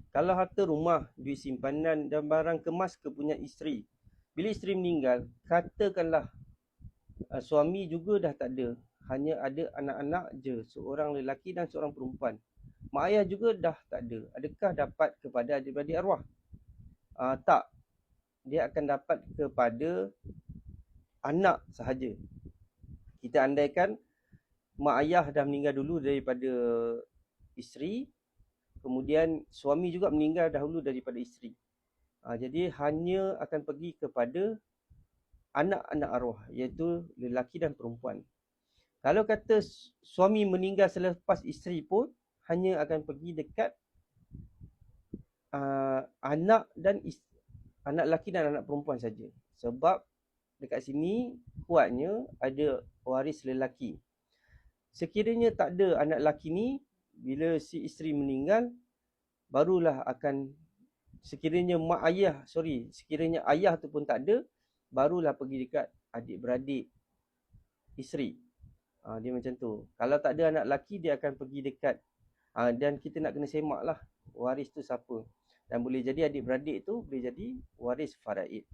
Kalau harta rumah, duit simpanan dan barang kemas kepunyaan isteri. Bila isteri meninggal, katakanlah suami juga dah tak ada. Hanya ada anak-anak je, seorang lelaki dan seorang perempuan. Mak ayah juga dah tak ada. Adakah dapat kepada adik-beradik arwah? Tak. Dia akan dapat kepada anak sahaja. Kita andaikan mak ayah dah meninggal dulu daripada isteri, kemudian suami juga meninggal dahulu daripada isteri. Jadi hanya akan pergi kepada anak-anak arwah, iaitu lelaki dan perempuan. Kalau kata suami meninggal selepas isteri pun, hanya akan pergi dekat anak dan anak lelaki dan anak perempuan saja. Sebab dekat sini kuatnya ada waris lelaki. Sekiranya tak ada anak lelaki ni, bila si isteri meninggal, barulah akan sekiranya ayah tu pun tak ada, barulah pergi dekat adik-beradik isteri. Dia macam tu. Kalau tak ada anak lelaki, dia akan pergi dekat dan kita nak kena semak lah waris tu siapa. Dan boleh jadi adik-beradik tu boleh jadi waris faraid.